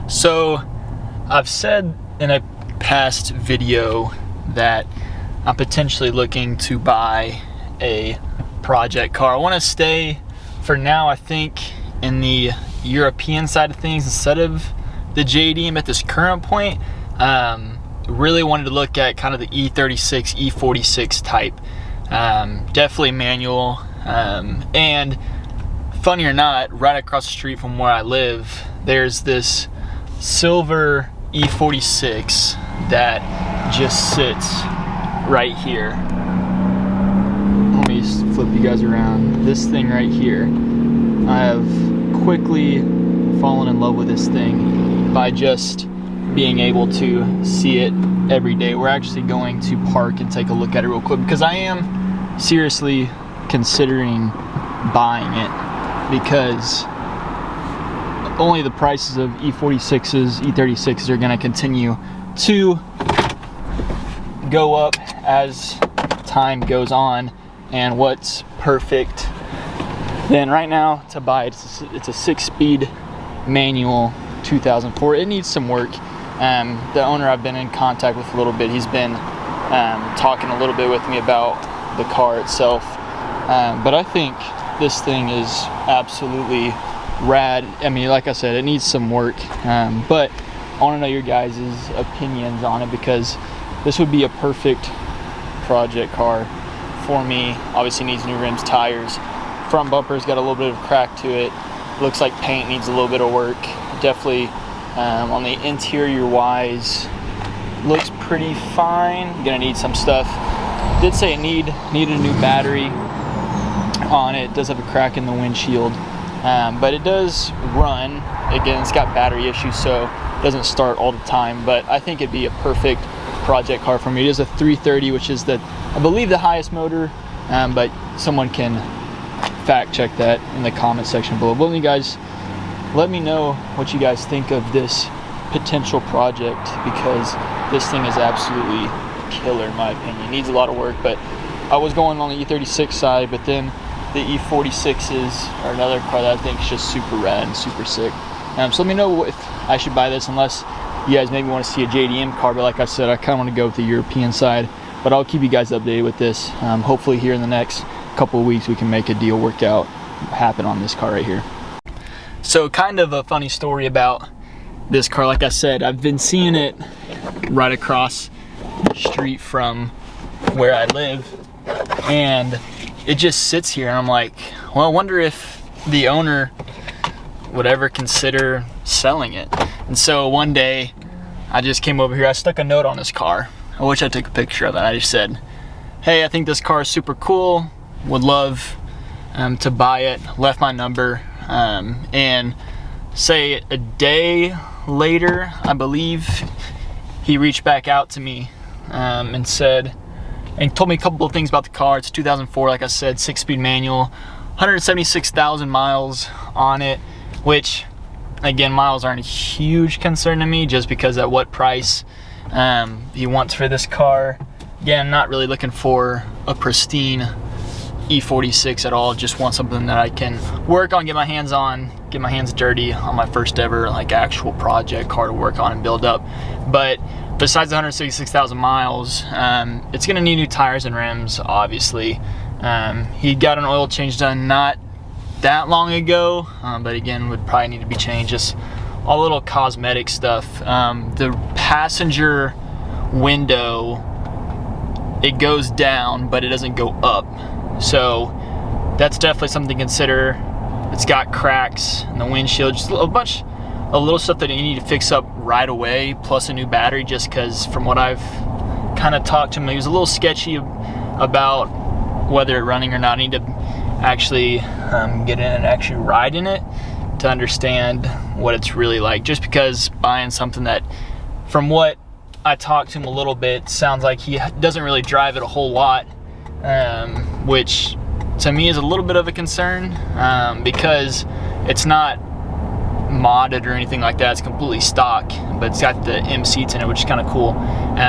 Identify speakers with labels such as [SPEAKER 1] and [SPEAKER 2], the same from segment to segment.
[SPEAKER 1] So I've said in a past video that I'm potentially looking to buy a project car. I want to stay for now, I think, in the European side of things instead of the JDM at this current point. Really wanted to look at kind of the E36, E46 type. Definitely manual. And funny or not, right across the street from where I live, there's this silver E46 that just sits right here. Let me flip you guys around. This thing right here, I have quickly fallen in love with this thing by just being able to see it every day. We're actually going to park and take a look at it real quick because I am seriously considering buying it, because only the prices of E46s, E36s are going to continue to go up as time goes on. And what's perfect then right now to buy it, it's a 6-speed manual 2004. It needs some work. The owner I've been in contact with a little bit, he's been talking a little bit with me about the car itself, but I think this thing is absolutely rad. I mean, like I said, it needs some work, but I want to know your guys' opinions on it, because this would be a perfect project car for me. Obviously needs new rims, tires, front bumper's got a little bit of crack to it, looks like paint needs a little bit of work. Definitely on the interior wise, looks pretty fine. Gonna need some stuff. Did say it needed a new battery on it. It does have a crack in the windshield, but it does run. Again, it's got battery issues, so it doesn't start all the time, but I think it'd be a perfect project car for me. It is a 330, which is I believe the highest motor, but someone can fact check that in the comment section below. Well, you guys, let me know what you guys think of this potential project, because this thing is absolutely killer in my opinion. It needs a lot of work, but I was going on the E36 side, but then the E46s are another car that I think is just super rad and super sick. So let me know if I should buy this, unless you guys maybe want to see a JDM car, but like I said, I kind of want to go with the European side, but I'll keep you guys updated with this. Hopefully here in the next couple of weeks we can make a deal happen on this car right here. So kind of a funny story about this car. Like I said, I've been seeing it right across the street from where I live, and it just sits here, and I'm like, well, I wonder if the owner would ever consider selling it. And so one day I just came over here, I stuck a note on this car. I wish I took a picture of it. I just said, hey, I think this car is super cool, would love to buy it. Left my number, and say a day later, I believe, he reached back out to me and told me a couple of things about the car. It's 2004, like I said, 6-speed manual, 176,000 miles on it, which, again, miles aren't a huge concern to me, just because at what price he wants for this car. Again, not really looking for a pristine E46 at all. Just want something that I can work on, get my hands dirty on my first ever like actual project car to work on and build up. But besides the 166,000 miles, it's gonna need new tires and rims, obviously. He got an oil change done not that long ago, but again, would probably need to be changed. Just all little cosmetic stuff. The passenger window, it goes down, but it doesn't go up. So that's definitely something to consider. It's got cracks in the windshield, just a bunch of little stuff that you need to fix up right away, plus a new battery, just because from what I've kind of talked to him, he was a little sketchy about whether it running or not. I need to actually get in and actually ride in it to understand what it's really like, just because buying something that, from what I talked to him a little bit, sounds like he doesn't really drive it a whole lot, which to me is a little bit of a concern, because it's not modded or anything like that. It's completely stock, but it's got the M seats in it, which is kind of cool.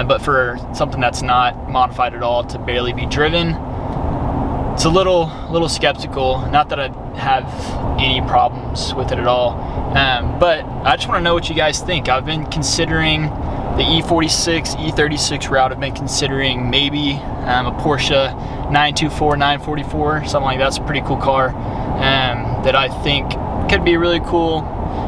[SPEAKER 1] But for something that's not modified at all to barely be driven, it's a little skeptical. Not that I have any problems with it at all, but I just want to know what you guys think. I've been considering the E46, E36 route. I've been considering maybe a Porsche 924, 944, something like that's a pretty cool car that I think could be really cool.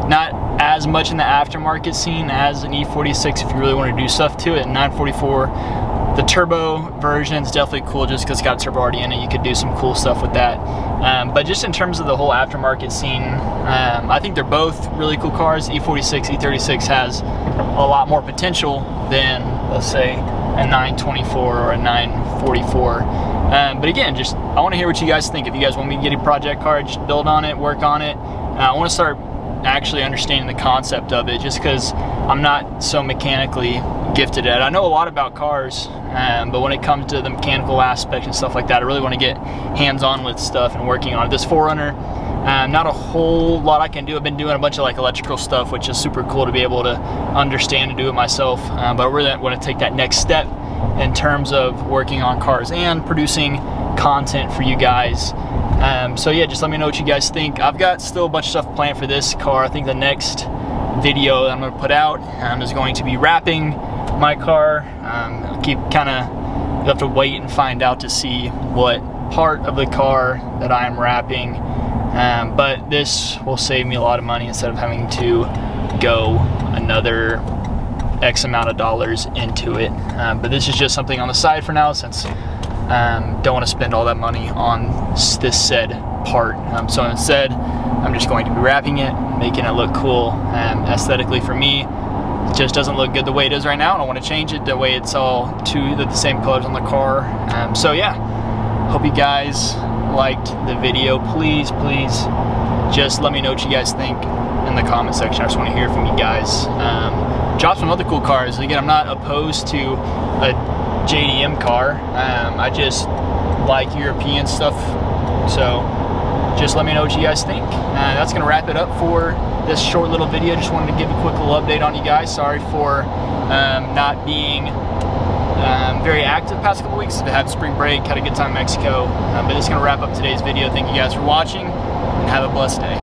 [SPEAKER 1] Not as much in the aftermarket scene as an E46 if you really want to do stuff to it. 944, the turbo version is definitely cool just because it's got a turbo already in it. You could do some cool stuff with that. But just in terms of the whole aftermarket scene, I think they're both really cool cars. E46, E36 has a lot more potential than, let's say, a 924 or a 944. But again, just I want to hear what you guys think. If you guys want me to get a project car, just build on it, work on it. I want to start actually understanding the concept of it, just because I'm not so mechanically gifted at it. I know a lot about cars, but when it comes to the mechanical aspect and stuff like that, I really want to get hands-on with stuff and working on it. This 4Runner, not a whole lot I can do. I've been doing a bunch of like electrical stuff, which is super cool to be able to understand and do it myself, but I really want to take that next step in terms of working on cars and producing content for you guys. So yeah, just let me know what you guys think. I've got still a bunch of stuff planned for this car. I think the next video that I'm going to put out is going to be wrapping my car. I'll keep kind of, you have to wait and find out to see what part of the car that I'm wrapping, but this will save me a lot of money instead of having to go another X amount of dollars into it. But this is just something on the side for now, since don't want to spend all that money on this said part. So instead, I'm just going to be wrapping it, making it look cool. Aesthetically for me, it just doesn't look good the way it is right now. I don't want to change it the way it's all the same colors on the car. So yeah, hope you guys liked the video. Please just let me know what you guys think in the comment section. I just want to hear from you guys. Drop some other cool cars. Again, I'm not opposed to a JDM car. I just like European stuff, so just let me know what you guys think. That's gonna wrap it up for this short little video. Just wanted to give a quick little update on you guys. Sorry for not being very active the past couple weeks. I had spring break, had a good time in Mexico, but it's gonna wrap up today's video. Thank you guys for watching, and have a blessed day.